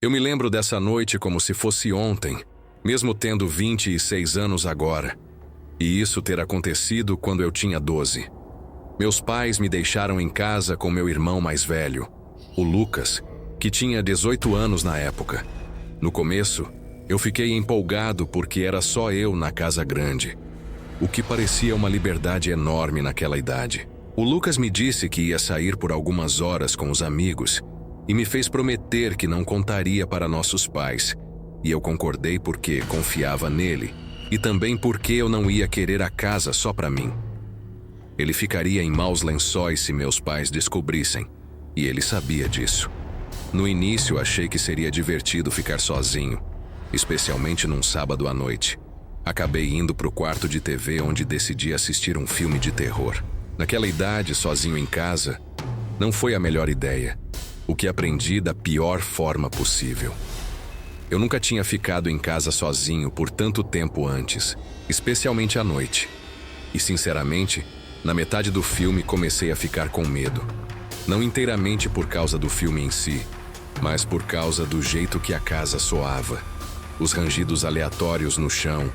Eu me lembro dessa noite como se fosse ontem, mesmo tendo 26 anos agora. E isso ter acontecido quando eu tinha 12. Meus pais me deixaram em casa com meu irmão mais velho, o Lucas, que tinha 18 anos na época. No começo, eu fiquei empolgado porque era só eu na casa grande, o que parecia uma liberdade enorme naquela idade. O Lucas me disse que ia sair por algumas horas com os amigos e me fez prometer que não contaria para nossos pais, e eu concordei porque confiava nele e também porque eu não ia querer a casa só para mim. Ele ficaria em maus lençóis se meus pais descobrissem, e ele sabia disso. No início achei que seria divertido ficar sozinho, especialmente num sábado à noite. Acabei indo pro quarto de TV onde decidi assistir um filme de terror. Naquela idade, sozinho em casa, não foi a melhor ideia, o que aprendi da pior forma possível. Eu nunca tinha ficado em casa sozinho por tanto tempo antes, especialmente à noite. E sinceramente, na metade do filme comecei a ficar com medo. Não inteiramente por causa do filme em si, mas por causa do jeito que a casa soava. Os rangidos aleatórios no chão,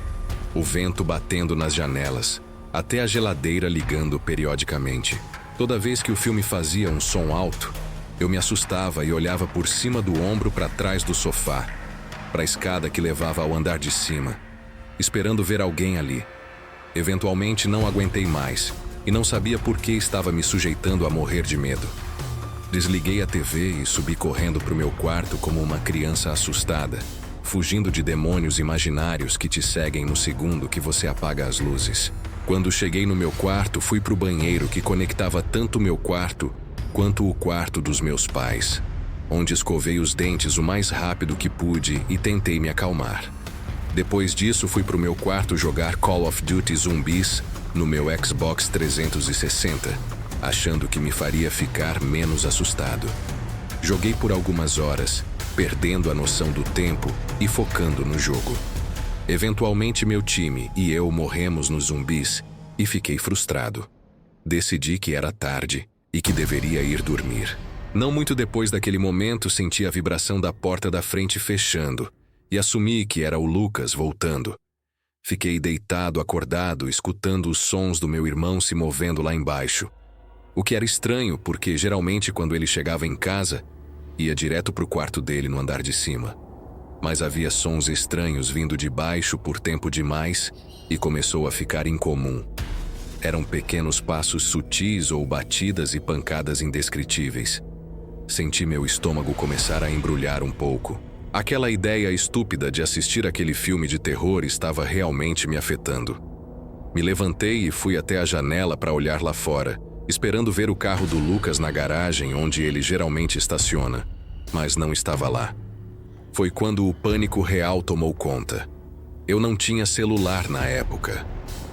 o vento batendo nas janelas, até a geladeira ligando periodicamente. Toda vez que o filme fazia um som alto, eu me assustava e olhava por cima do ombro para trás do sofá, para a escada que levava ao andar de cima, esperando ver alguém ali. Eventualmente não aguentei mais e não sabia por que estava me sujeitando a morrer de medo. Desliguei a TV e subi correndo para o meu quarto como uma criança assustada, fugindo de demônios imaginários que te seguem no segundo que você apaga as luzes. Quando cheguei no meu quarto, fui para o banheiro que conectava tanto o meu quarto quanto o quarto dos meus pais, onde escovei os dentes o mais rápido que pude e tentei me acalmar. Depois disso, fui para o meu quarto jogar Call of Duty Zombies no meu Xbox 360, achando que me faria ficar menos assustado. Joguei por algumas horas, perdendo a noção do tempo e focando no jogo. Eventualmente meu time e eu morremos nos zumbis e fiquei frustrado. Decidi que era tarde e que deveria ir dormir. Não muito depois daquele momento senti a vibração da porta da frente fechando e assumi que era o Lucas voltando. Fiquei deitado, acordado, escutando os sons do meu irmão se movendo lá embaixo. O que era estranho porque geralmente quando ele chegava em casa, ia direto pro quarto dele no andar de cima. Mas havia sons estranhos vindo de baixo por tempo demais e começou a ficar incomum. Eram pequenos passos sutis ou batidas e pancadas indescritíveis. Senti meu estômago começar a embrulhar um pouco. Aquela ideia estúpida de assistir aquele filme de terror estava realmente me afetando. Me levantei e fui até a janela para olhar lá fora, esperando ver o carro do Lucas na garagem onde ele geralmente estaciona, mas não estava lá. Foi quando o pânico real tomou conta. Eu não tinha celular na época.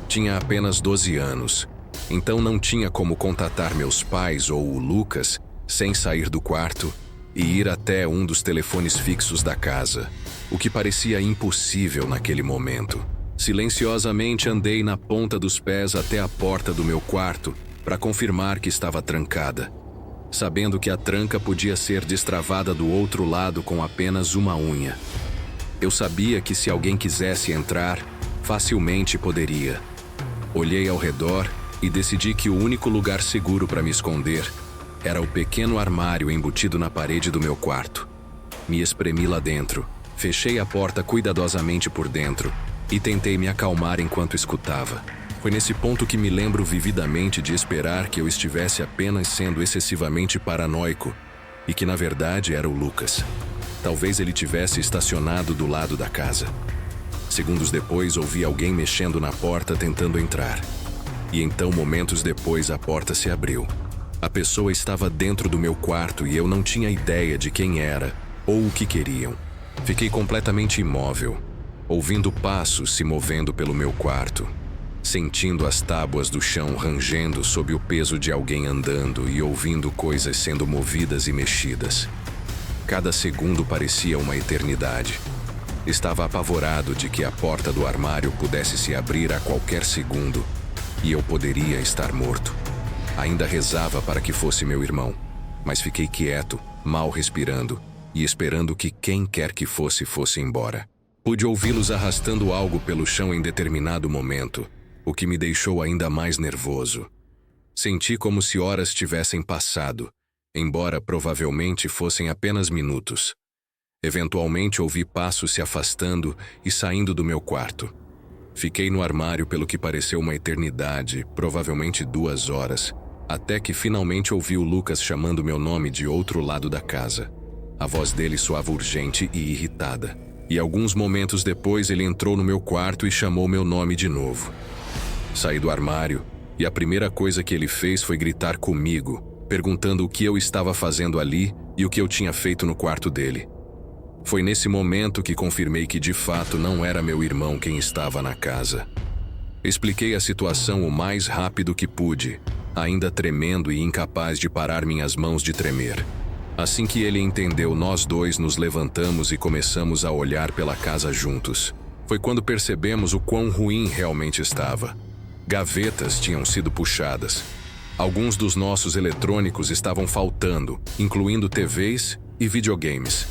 Tinha apenas 12 anos, então não tinha como contatar meus pais ou o Lucas sem sair do quarto e ir até um dos telefones fixos da casa, o que parecia impossível naquele momento. Silenciosamente andei na ponta dos pés até a porta do meu quarto para confirmar que estava trancada, sabendo que a tranca podia ser destravada do outro lado com apenas uma unha. Eu sabia que se alguém quisesse entrar, facilmente poderia. Olhei ao redor e decidi que o único lugar seguro para me esconder era o pequeno armário embutido na parede do meu quarto. Me espremi lá dentro, fechei a porta cuidadosamente por dentro e tentei me acalmar enquanto escutava. Foi nesse ponto que me lembro vividamente de esperar que eu estivesse apenas sendo excessivamente paranoico e que na verdade era o Lucas. Talvez ele tivesse estacionado do lado da casa. Segundos depois ouvi alguém mexendo na porta tentando entrar. E então momentos depois a porta se abriu. A pessoa estava dentro do meu quarto e eu não tinha ideia de quem era ou o que queriam. Fiquei completamente imóvel, ouvindo passos se movendo pelo meu quarto, sentindo as tábuas do chão rangendo sob o peso de alguém andando e ouvindo coisas sendo movidas e mexidas. Cada segundo parecia uma eternidade. Estava apavorado de que a porta do armário pudesse se abrir a qualquer segundo e eu poderia estar morto. Ainda rezava para que fosse meu irmão, mas fiquei quieto, mal respirando, e esperando que quem quer que fosse embora. Pude ouvi-los arrastando algo pelo chão em determinado momento, o que me deixou ainda mais nervoso. Senti como se horas tivessem passado, embora provavelmente fossem apenas minutos. Eventualmente ouvi passos se afastando e saindo do meu quarto. Fiquei no armário pelo que pareceu uma eternidade, provavelmente 2 horas, até que finalmente ouvi o Lucas chamando meu nome de outro lado da casa. A voz dele soava urgente e irritada. E alguns momentos depois ele entrou no meu quarto e chamou meu nome de novo. Saí do armário e a primeira coisa que ele fez foi gritar comigo, perguntando o que eu estava fazendo ali e o que eu tinha feito no quarto dele. Foi nesse momento que confirmei que de fato não era meu irmão quem estava na casa. Expliquei a situação o mais rápido que pude, ainda tremendo e incapaz de parar minhas mãos de tremer. Assim que ele entendeu, nós dois nos levantamos e começamos a olhar pela casa juntos. Foi quando percebemos o quão ruim realmente estava. Gavetas tinham sido puxadas. Alguns dos nossos eletrônicos estavam faltando, incluindo TVs e videogames.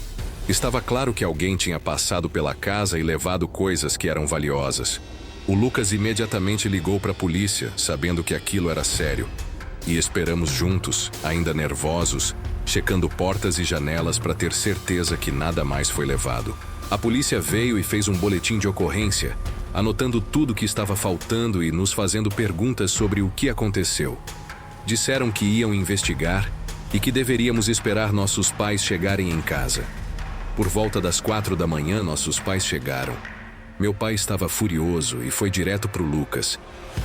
Estava claro que alguém tinha passado pela casa e levado coisas que eram valiosas. O Lucas imediatamente ligou para a polícia, sabendo que aquilo era sério. E esperamos juntos, ainda nervosos, checando portas e janelas para ter certeza que nada mais foi levado. A polícia veio e fez um boletim de ocorrência, anotando tudo que estava faltando e nos fazendo perguntas sobre o que aconteceu. Disseram que iam investigar e que deveríamos esperar nossos pais chegarem em casa. Por volta das 4 da manhã, nossos pais chegaram. Meu pai estava furioso e foi direto pro Lucas,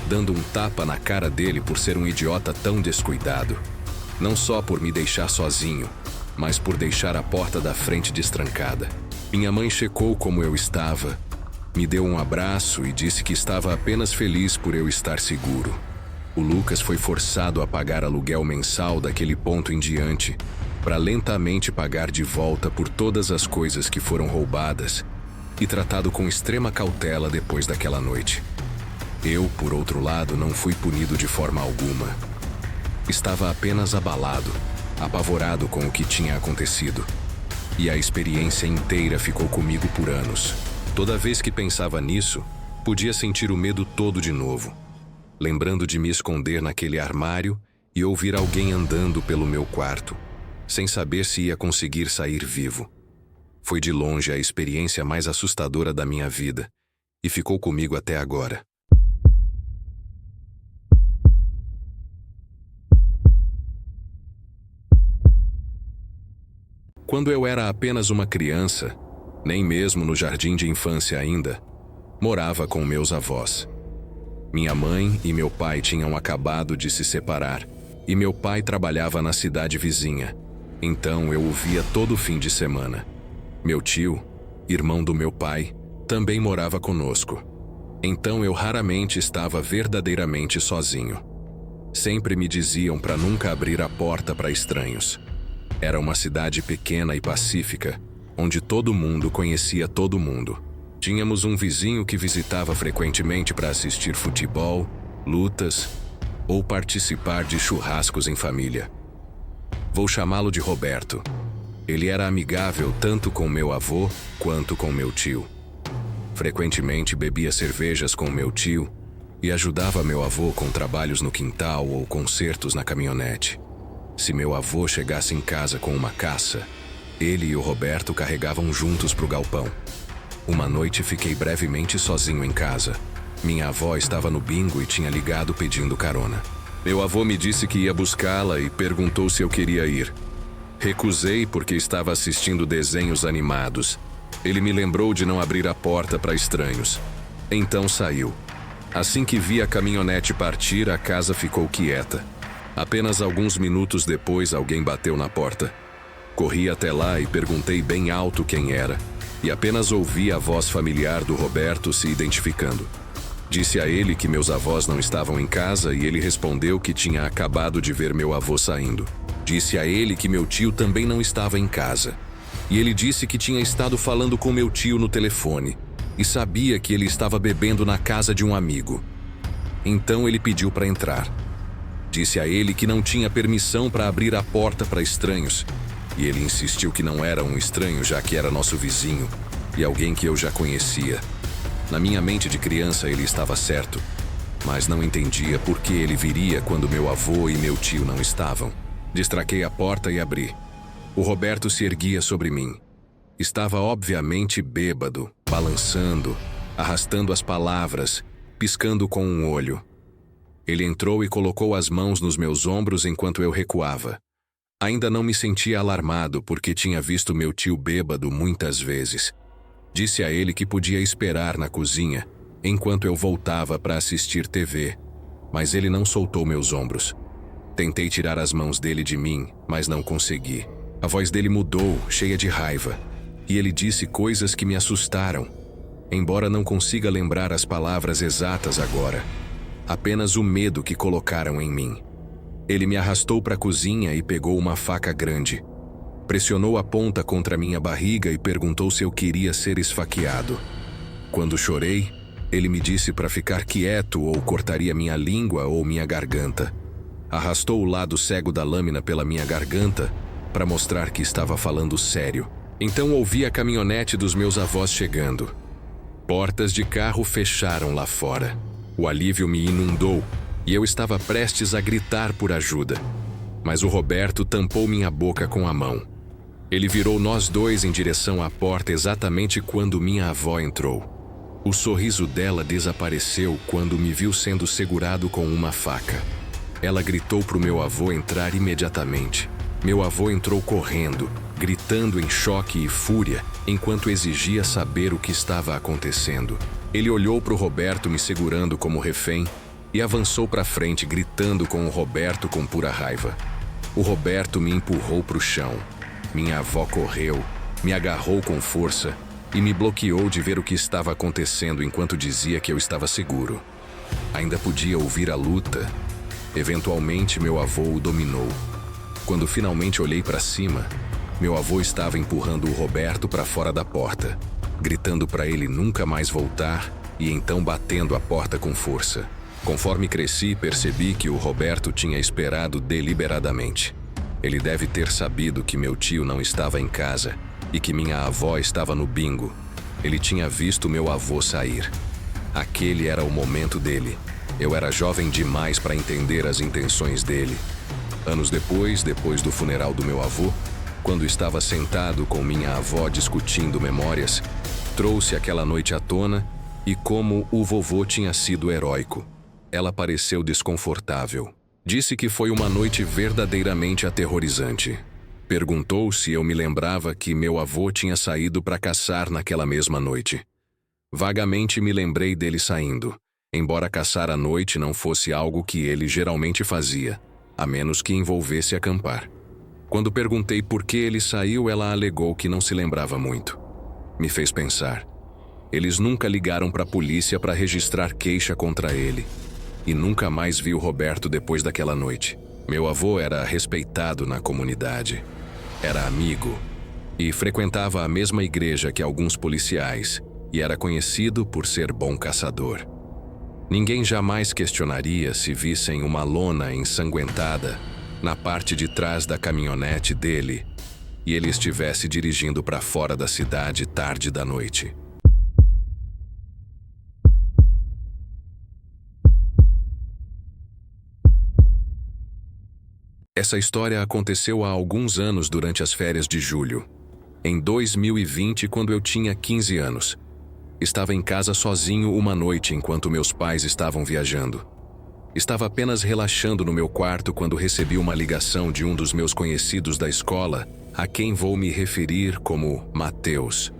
dando um tapa na cara dele por ser um idiota tão descuidado. Não só por me deixar sozinho, mas por deixar a porta da frente destrancada. Minha mãe checou como eu estava, me deu um abraço e disse que estava apenas feliz por eu estar seguro. O Lucas foi forçado a pagar aluguel mensal daquele ponto em diante, para lentamente pagar de volta por todas as coisas que foram roubadas e tratado com extrema cautela depois daquela noite. Eu, por outro lado, não fui punido de forma alguma. Estava apenas abalado, apavorado com o que tinha acontecido. E a experiência inteira ficou comigo por anos. Toda vez que pensava nisso, podia sentir o medo todo de novo, lembrando de me esconder naquele armário e ouvir alguém andando pelo meu quarto, sem saber se ia conseguir sair vivo. Foi de longe a experiência mais assustadora da minha vida e ficou comigo até agora. Quando eu era apenas uma criança, nem mesmo no jardim de infância ainda, morava com meus avós. Minha mãe e meu pai tinham acabado de se separar e meu pai trabalhava na cidade vizinha, então eu o via todo fim de semana. Meu tio, irmão do meu pai, também morava conosco. Então eu raramente estava verdadeiramente sozinho. Sempre me diziam para nunca abrir a porta para estranhos. Era uma cidade pequena e pacífica, onde todo mundo conhecia todo mundo. Tínhamos um vizinho que visitava frequentemente para assistir futebol, lutas ou participar de churrascos em família. Vou chamá-lo de Roberto. Ele era amigável tanto com meu avô quanto com meu tio. Frequentemente bebia cervejas com meu tio e ajudava meu avô com trabalhos no quintal ou consertos na caminhonete. Se meu avô chegasse em casa com uma caça, ele e o Roberto carregavam juntos para o galpão. Uma noite fiquei brevemente sozinho em casa. Minha avó estava no bingo e tinha ligado pedindo carona. Meu avô me disse que ia buscá-la e perguntou se eu queria ir. Recusei porque estava assistindo desenhos animados. Ele me lembrou de não abrir a porta para estranhos. Então saiu. Assim que vi a caminhonete partir, a casa ficou quieta. Apenas alguns minutos depois, alguém bateu na porta. Corri até lá e perguntei bem alto quem era, e apenas ouvi a voz familiar do Roberto se identificando. Disse a ele que meus avós não estavam em casa e ele respondeu que tinha acabado de ver meu avô saindo. Disse a ele que meu tio também não estava em casa. E ele disse que tinha estado falando com meu tio no telefone e sabia que ele estava bebendo na casa de um amigo. Então ele pediu para entrar. Disse a ele que não tinha permissão para abrir a porta para estranhos e ele insistiu que não era um estranho, já que era nosso vizinho e alguém que eu já conhecia. Na minha mente de criança ele estava certo, mas não entendia por que ele viria quando meu avô e meu tio não estavam. Destraquei a porta e abri. O Roberto se erguia sobre mim. Estava obviamente bêbado, balançando, arrastando as palavras, piscando com um olho. Ele entrou e colocou as mãos nos meus ombros enquanto eu recuava. Ainda não me sentia alarmado porque tinha visto meu tio bêbado muitas vezes. Disse a ele que podia esperar na cozinha enquanto eu voltava para assistir TV, mas ele não soltou meus ombros. Tentei tirar as mãos dele de mim, mas não consegui. A voz dele mudou, cheia de raiva, e ele disse coisas que me assustaram, embora não consiga lembrar as palavras exatas agora. Apenas o medo que colocaram em mim. Ele me arrastou para a cozinha e pegou uma faca grande. Pressionou a ponta contra minha barriga e perguntou se eu queria ser esfaqueado. Quando chorei, ele me disse para ficar quieto ou cortaria minha língua ou minha garganta. Arrastou o lado cego da lâmina pela minha garganta para mostrar que estava falando sério. Então ouvi a caminhonete dos meus avós chegando. Portas de carro fecharam lá fora. O alívio me inundou e eu estava prestes a gritar por ajuda. Mas o Roberto tampou minha boca com a mão. Ele virou nós dois em direção à porta exatamente quando minha avó entrou. O sorriso dela desapareceu quando me viu sendo segurado com uma faca. Ela gritou para o meu avô entrar imediatamente. Meu avô entrou correndo, gritando em choque e fúria, enquanto exigia saber o que estava acontecendo. Ele olhou para o Roberto me segurando como refém e avançou para frente, gritando com o Roberto com pura raiva. O Roberto me empurrou para o chão. Minha avó correu, me agarrou com força e me bloqueou de ver o que estava acontecendo enquanto dizia que eu estava seguro. Ainda podia ouvir a luta. Eventualmente, meu avô o dominou. Quando finalmente olhei para cima, meu avô estava empurrando o Roberto para fora da porta, gritando para ele nunca mais voltar e então batendo a porta com força. Conforme cresci, percebi que o Roberto tinha esperado deliberadamente. Ele deve ter sabido que meu tio não estava em casa e que minha avó estava no bingo. Ele tinha visto meu avô sair. Aquele era o momento dele. Eu era jovem demais para entender as intenções dele. Anos depois do funeral do meu avô, quando estava sentado com minha avó discutindo memórias, trouxe aquela noite à tona e como o vovô tinha sido heróico. Ela pareceu desconfortável. Disse que foi uma noite verdadeiramente aterrorizante. Perguntou se eu me lembrava que meu avô tinha saído para caçar naquela mesma noite. Vagamente me lembrei dele saindo, embora caçar à noite não fosse algo que ele geralmente fazia, a menos que envolvesse acampar. Quando perguntei por que ele saiu, ela alegou que não se lembrava muito. Me fez pensar. Eles nunca ligaram para a polícia para registrar queixa contra ele. E nunca mais vi o Roberto depois daquela noite. Meu avô era respeitado na comunidade. Era amigo. E frequentava a mesma igreja que alguns policiais. E era conhecido por ser bom caçador. Ninguém jamais questionaria se vissem uma lona ensanguentada na parte de trás da caminhonete dele e ele estivesse dirigindo para fora da cidade tarde da noite. Essa história aconteceu há alguns anos durante as férias de julho. Em 2020, quando eu tinha 15 anos. Estava em casa sozinho uma noite enquanto meus pais estavam viajando. Estava apenas relaxando no meu quarto quando recebi uma ligação de um dos meus conhecidos da escola, a quem vou me referir como Mateus.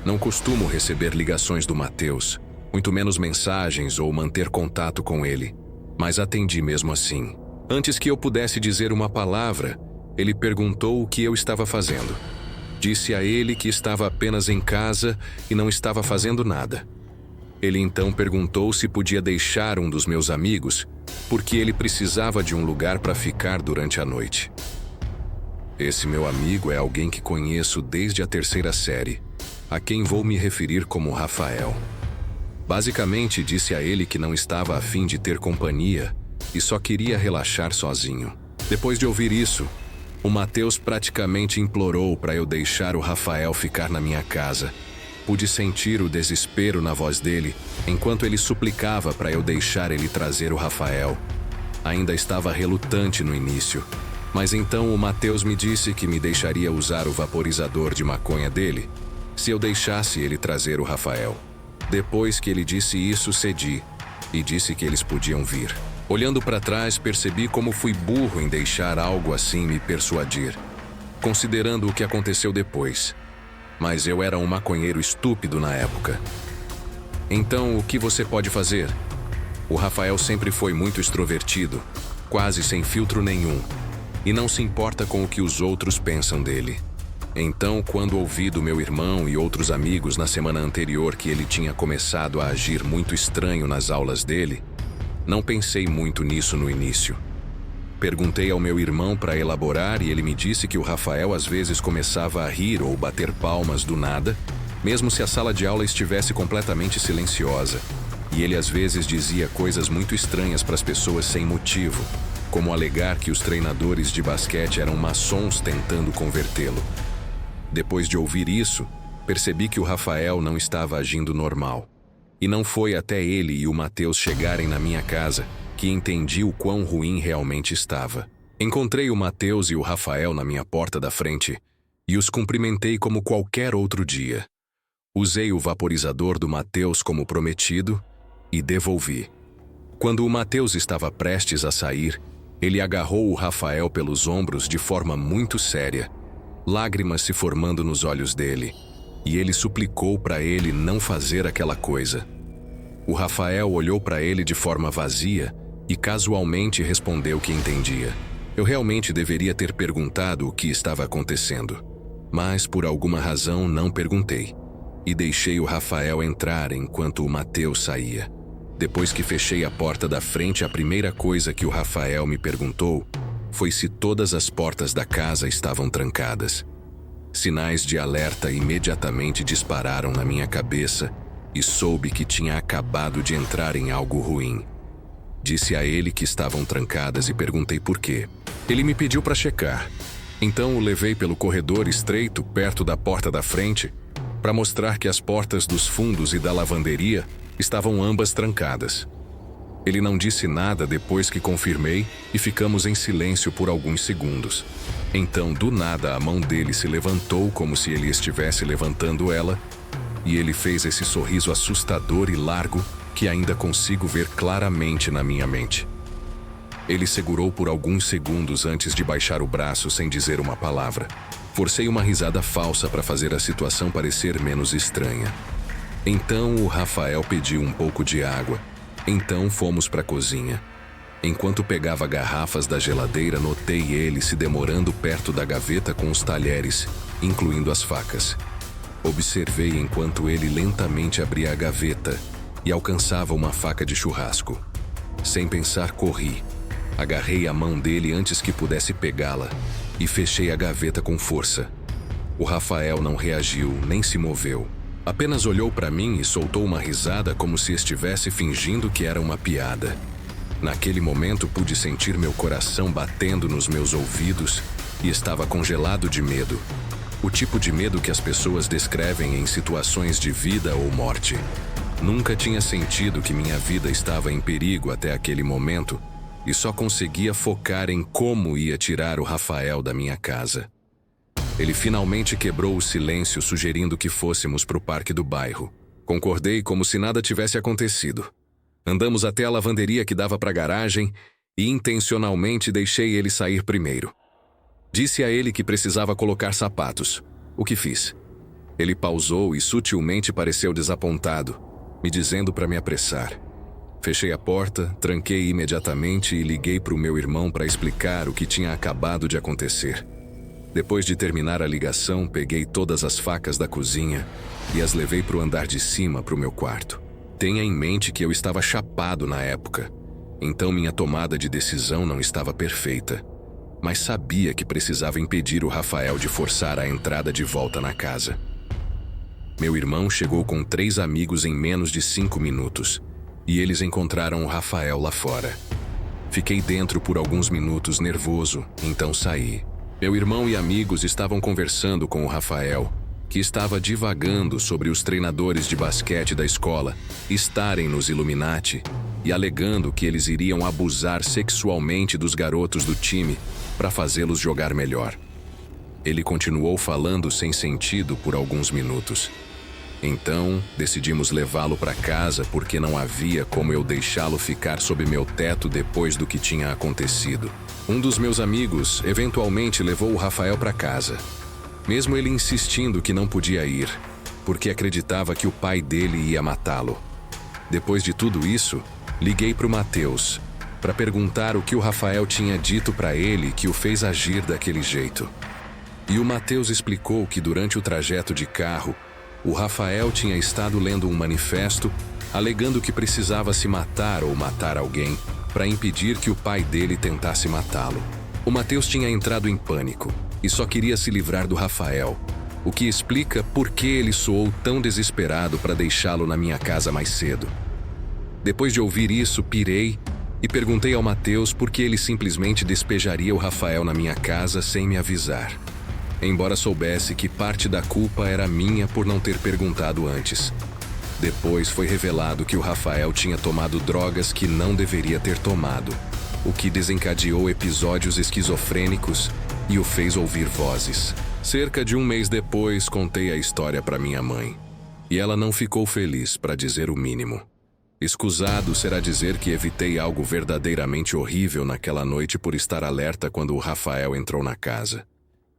Não costumo receber ligações do Mateus, muito menos mensagens ou manter contato com ele, mas atendi mesmo assim. Antes que eu pudesse dizer uma palavra, ele perguntou o que eu estava fazendo. Disse a ele que estava apenas em casa e não estava fazendo nada. Ele então perguntou se podia deixar um dos meus amigos, porque ele precisava de um lugar para ficar durante a noite. Esse meu amigo é alguém que conheço desde a 3ª série, a quem vou me referir como Rafael. Basicamente, disse a ele que não estava a fim de ter companhia e só queria relaxar sozinho. Depois de ouvir isso, O Mateus praticamente implorou para eu deixar o Rafael ficar na minha casa. Pude sentir o desespero na voz dele, enquanto ele suplicava para eu deixar ele trazer o Rafael. Ainda estava relutante no início, mas então o Mateus me disse que me deixaria usar o vaporizador de maconha dele, se eu deixasse ele trazer o Rafael. Depois que ele disse isso, cedi, e disse que eles podiam vir. Olhando para trás, percebi como fui burro em deixar algo assim me persuadir, considerando o que aconteceu depois. Mas eu era um maconheiro estúpido na época. Então, o que você pode fazer? O Rafael sempre foi muito extrovertido, quase sem filtro nenhum, e não se importa com o que os outros pensam dele. Então, quando ouvi do meu irmão e outros amigos na semana anterior que ele tinha começado a agir muito estranho nas aulas dele, não pensei muito nisso no início. Perguntei ao meu irmão para elaborar e ele me disse que o Rafael às vezes começava a rir ou bater palmas do nada, mesmo se a sala de aula estivesse completamente silenciosa. E ele às vezes dizia coisas muito estranhas para as pessoas sem motivo, como alegar que os treinadores de basquete eram maçons tentando convertê-lo. Depois de ouvir isso, percebi que o Rafael não estava agindo normal. E não foi até ele e o Mateus chegarem na minha casa que entendi o quão ruim realmente estava. Encontrei o Mateus e o Rafael na minha porta da frente e os cumprimentei como qualquer outro dia. Usei o vaporizador do Mateus como prometido e devolvi. Quando o Mateus estava prestes a sair, ele agarrou o Rafael pelos ombros de forma muito séria, lágrimas se formando nos olhos dele, e ele suplicou para ele não fazer aquela coisa. O Rafael olhou para ele de forma vazia e casualmente respondeu que entendia. Eu realmente deveria ter perguntado o que estava acontecendo, mas por alguma razão não perguntei, e deixei o Rafael entrar enquanto o Mateus saía. Depois que fechei a porta da frente, a primeira coisa que o Rafael me perguntou foi se todas as portas da casa estavam trancadas. Sinais de alerta imediatamente dispararam na minha cabeça e soube que tinha acabado de entrar em algo ruim. Disse a ele que estavam trancadas e perguntei por quê. Ele me pediu para checar. Então o levei pelo corredor estreito perto da porta da frente para mostrar que as portas dos fundos e da lavanderia estavam ambas trancadas. Ele não disse nada depois que confirmei e ficamos em silêncio por alguns segundos. Então, do nada, a mão dele se levantou como se ele estivesse levantando ela, e ele fez esse sorriso assustador e largo que ainda consigo ver claramente na minha mente. Ele segurou por alguns segundos antes de baixar o braço sem dizer uma palavra. Forcei uma risada falsa para fazer a situação parecer menos estranha. Então o Rafael pediu um pouco de água. Então fomos para a cozinha. Enquanto pegava garrafas da geladeira, notei ele se demorando perto da gaveta com os talheres, incluindo as facas. Observei enquanto ele lentamente abria a gaveta e alcançava uma faca de churrasco. Sem pensar, corri. Agarrei a mão dele antes que pudesse pegá-la e fechei a gaveta com força. O Rafael não reagiu, nem se moveu. Apenas olhou para mim e soltou uma risada como se estivesse fingindo que era uma piada. Naquele momento pude sentir meu coração batendo nos meus ouvidos e estava congelado de medo. O tipo de medo que as pessoas descrevem em situações de vida ou morte. Nunca tinha sentido que minha vida estava em perigo até aquele momento e só conseguia focar em como ia tirar o Rafael da minha casa. Ele finalmente quebrou o silêncio, sugerindo que fôssemos para o parque do bairro. Concordei como se nada tivesse acontecido. Andamos até a lavanderia que dava para a garagem e intencionalmente deixei ele sair primeiro. Disse a ele que precisava colocar sapatos, o que fiz. Ele pausou e sutilmente pareceu desapontado, me dizendo para me apressar. Fechei a porta, tranquei imediatamente e liguei para o meu irmão para explicar o que tinha acabado de acontecer. Depois de terminar a ligação, peguei todas as facas da cozinha e as levei para o andar de cima para o meu quarto. Tenha em mente que eu estava chapado na época, então minha tomada de decisão não estava perfeita, mas sabia que precisava impedir o Rafael de forçar a entrada de volta na casa. Meu irmão chegou com 3 amigos em menos de 5 minutos, e eles encontraram o Rafael lá fora. Fiquei dentro por alguns minutos nervoso, então saí. Meu irmão e amigos estavam conversando com o Rafael, que estava divagando sobre os treinadores de basquete da escola estarem nos Illuminati e alegando que eles iriam abusar sexualmente dos garotos do time para fazê-los jogar melhor. Ele continuou falando sem sentido por alguns minutos. Então, decidimos levá-lo para casa porque não havia como eu deixá-lo ficar sob meu teto depois do que tinha acontecido. Um dos meus amigos eventualmente levou o Rafael para casa, mesmo ele insistindo que não podia ir, porque acreditava que o pai dele ia matá-lo. Depois de tudo isso, liguei para o Matheus para perguntar o que o Rafael tinha dito para ele que o fez agir daquele jeito. E o Matheus explicou que durante o trajeto de carro, o Rafael tinha estado lendo um manifesto alegando que precisava se matar ou matar alguém para impedir que o pai dele tentasse matá-lo. O Matheus tinha entrado em pânico e só queria se livrar do Rafael, o que explica por que ele soou tão desesperado para deixá-lo na minha casa mais cedo. Depois de ouvir isso, pirei e perguntei ao Matheus por que ele simplesmente despejaria o Rafael na minha casa sem me avisar. Embora soubesse que parte da culpa era minha por não ter perguntado antes. Depois foi revelado que o Rafael tinha tomado drogas que não deveria ter tomado, o que desencadeou episódios esquizofrênicos e o fez ouvir vozes. Cerca de um mês depois, contei a história para minha mãe. E ela não ficou feliz, para dizer o mínimo. Escusado será dizer que evitei algo verdadeiramente horrível naquela noite por estar alerta quando o Rafael entrou na casa.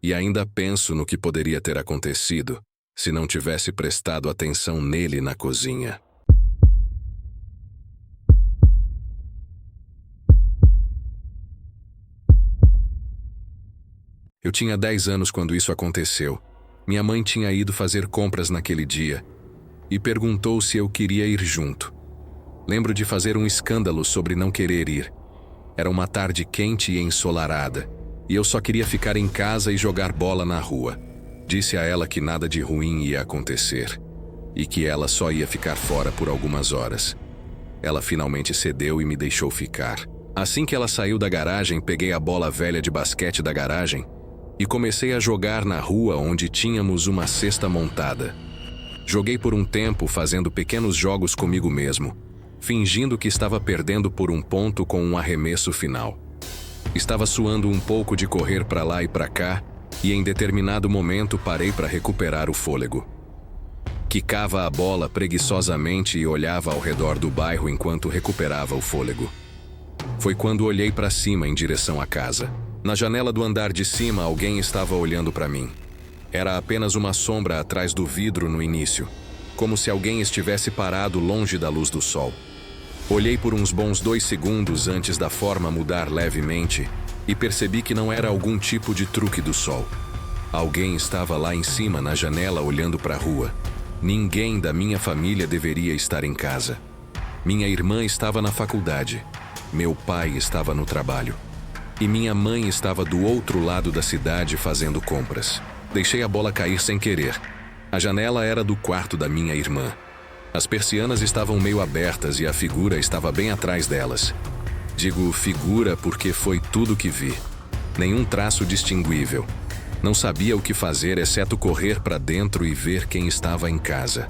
E ainda penso no que poderia ter acontecido se não tivesse prestado atenção nele na cozinha. Eu tinha 10 anos quando isso aconteceu. Minha mãe tinha ido fazer compras naquele dia e perguntou se eu queria ir junto. Lembro de fazer um escândalo sobre não querer ir. Era uma tarde quente e ensolarada. E eu só queria ficar em casa e jogar bola na rua. Disse a ela que nada de ruim ia acontecer e que ela só ia ficar fora por algumas horas. Ela finalmente cedeu e me deixou ficar. Assim que ela saiu da garagem, peguei a bola velha de basquete da garagem e comecei a jogar na rua onde tínhamos uma cesta montada. Joguei por um tempo fazendo pequenos jogos comigo mesmo, fingindo que estava perdendo por um ponto com um arremesso final. Estava suando um pouco de correr para lá e para cá, e em determinado momento parei para recuperar o fôlego. Quicava a bola preguiçosamente e olhava ao redor do bairro enquanto recuperava o fôlego. Foi quando olhei para cima em direção à casa. Na janela do andar de cima, alguém estava olhando para mim. Era apenas uma sombra atrás do vidro no início, como se alguém estivesse parado longe da luz do sol. Olhei por uns bons 2 segundos antes da forma mudar levemente e percebi que não era algum tipo de truque do sol. Alguém estava lá em cima na janela olhando para a rua. Ninguém da minha família deveria estar em casa. Minha irmã estava na faculdade, meu pai estava no trabalho e minha mãe estava do outro lado da cidade fazendo compras. Deixei a bola cair sem querer. A janela era do quarto da minha irmã. As persianas estavam meio abertas e a figura estava bem atrás delas. Digo figura porque foi tudo que vi. Nenhum traço distinguível. Não sabia o que fazer exceto correr para dentro e ver quem estava em casa.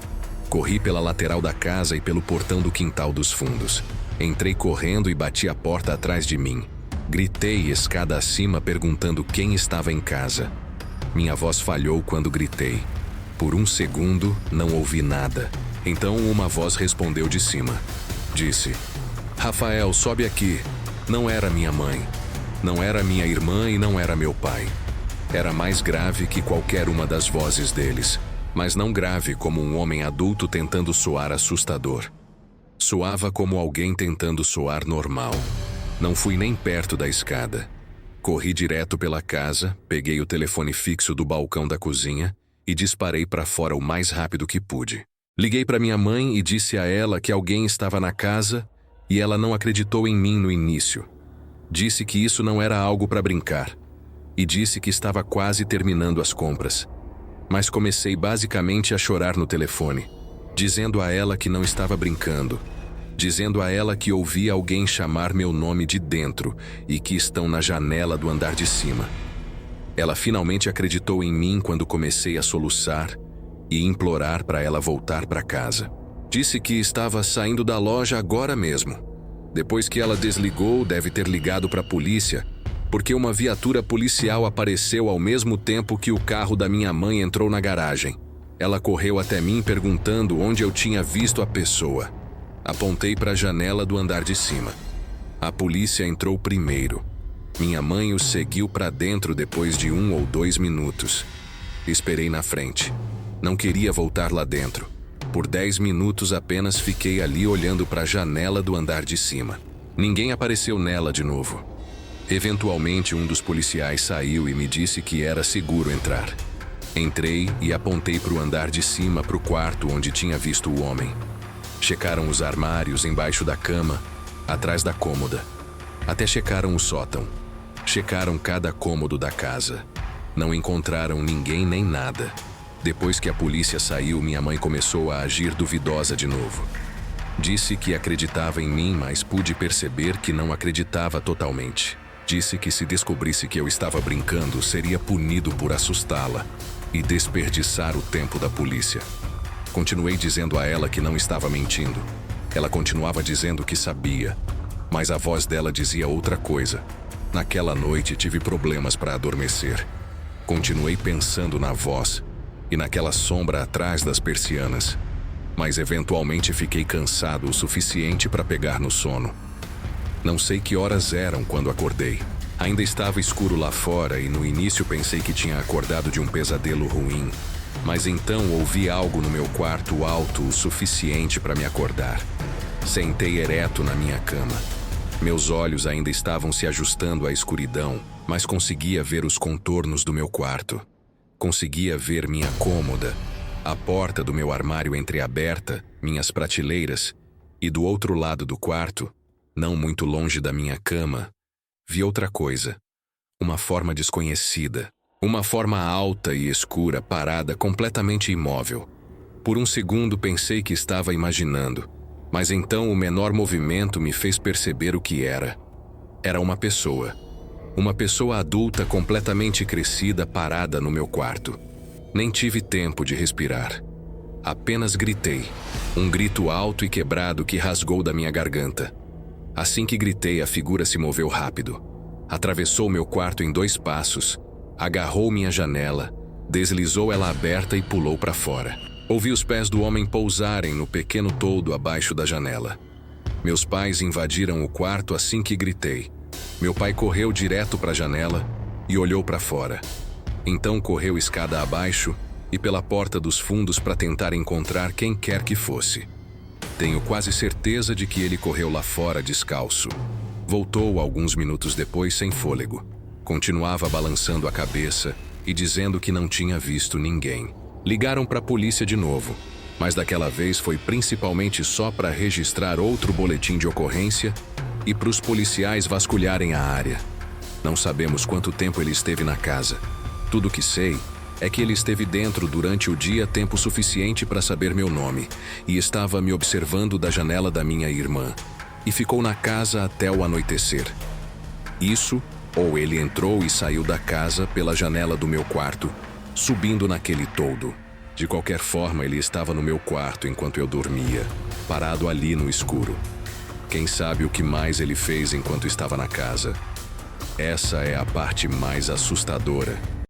Corri pela lateral da casa e pelo portão do quintal dos fundos. Entrei correndo e bati a porta atrás de mim. Gritei escada acima perguntando quem estava em casa. Minha voz falhou quando gritei. Por um segundo, não ouvi nada. Então uma voz respondeu de cima. Disse: Rafael, sobe aqui. Não era minha mãe. Não era minha irmã e não era meu pai. Era mais grave que qualquer uma das vozes deles, mas não grave como um homem adulto tentando soar assustador. Soava como alguém tentando soar normal. Não fui nem perto da escada. Corri direto pela casa, peguei o telefone fixo do balcão da cozinha e disparei para fora o mais rápido que pude. Liguei para minha mãe e disse a ela que alguém estava na casa e ela não acreditou em mim no início. Disse que isso não era algo para brincar e disse que estava quase terminando as compras. Mas comecei basicamente a chorar no telefone, dizendo a ela que não estava brincando, dizendo a ela que ouvia alguém chamar meu nome de dentro e que estão na janela do andar de cima. Ela finalmente acreditou em mim quando comecei a soluçar e implorar para ela voltar para casa. Disse que estava saindo da loja agora mesmo. Depois que ela desligou, deve ter ligado para a polícia, porque uma viatura policial apareceu ao mesmo tempo que o carro da minha mãe entrou na garagem. Ela correu até mim perguntando onde eu tinha visto a pessoa. Apontei para a janela do andar de cima. A polícia entrou primeiro. Minha mãe o seguiu para dentro depois de 1 ou 2 minutos. Esperei na frente. Não queria voltar lá dentro. Por 10 minutos apenas fiquei ali olhando para a janela do andar de cima. Ninguém apareceu nela de novo. Eventualmente, um dos policiais saiu e me disse que era seguro entrar. Entrei e apontei para o andar de cima, para o quarto onde tinha visto o homem. Checaram os armários embaixo da cama, atrás da cômoda. Até checaram o sótão. Checaram cada cômodo da casa. Não encontraram ninguém nem nada. Depois que a polícia saiu, minha mãe começou a agir duvidosa de novo. Disse que acreditava em mim, mas pude perceber que não acreditava totalmente. Disse que se descobrisse que eu estava brincando, seria punido por assustá-la e desperdiçar o tempo da polícia. Continuei dizendo a ela que não estava mentindo. Ela continuava dizendo que sabia, mas a voz dela dizia outra coisa. Naquela noite tive problemas para adormecer. Continuei pensando na voz e naquela sombra atrás das persianas, mas eventualmente fiquei cansado o suficiente para pegar no sono. Não sei que horas eram quando acordei. Ainda estava escuro lá fora e no início pensei que tinha acordado de um pesadelo ruim, mas então ouvi algo no meu quarto alto o suficiente para me acordar. Sentei ereto na minha cama. Meus olhos ainda estavam se ajustando à escuridão, mas conseguia ver os contornos do meu quarto. Conseguia ver minha cômoda, a porta do meu armário entreaberta, minhas prateleiras, e do outro lado do quarto, não muito longe da minha cama, vi outra coisa. Uma forma desconhecida. Uma forma alta e escura parada completamente imóvel. Por um segundo pensei que estava imaginando, mas então o menor movimento me fez perceber o que era. Era uma pessoa. Uma pessoa adulta completamente crescida parada no meu quarto. Nem tive tempo de respirar. Apenas gritei. Um grito alto e quebrado que rasgou da minha garganta. Assim que gritei, a figura se moveu rápido. Atravessou meu quarto em 2 passos, agarrou minha janela, deslizou ela aberta e pulou para fora. Ouvi os pés do homem pousarem no pequeno toldo abaixo da janela. Meus pais invadiram o quarto assim que gritei. Meu pai correu direto para a janela e olhou para fora. Então correu escada abaixo e pela porta dos fundos para tentar encontrar quem quer que fosse. Tenho quase certeza de que ele correu lá fora descalço. Voltou alguns minutos depois sem fôlego. Continuava balançando a cabeça e dizendo que não tinha visto ninguém. Ligaram para a polícia de novo, mas daquela vez foi principalmente só para registrar outro boletim de ocorrência e para os policiais vasculharem a área. Não sabemos quanto tempo ele esteve na casa. Tudo o que sei é que ele esteve dentro durante o dia tempo suficiente para saber meu nome e estava me observando da janela da minha irmã. E ficou na casa até o anoitecer. Isso, ou ele entrou e saiu da casa pela janela do meu quarto, subindo naquele toldo. De qualquer forma, ele estava no meu quarto enquanto eu dormia, parado ali no escuro. Quem sabe o que mais ele fez enquanto estava na casa? Essa é a parte mais assustadora.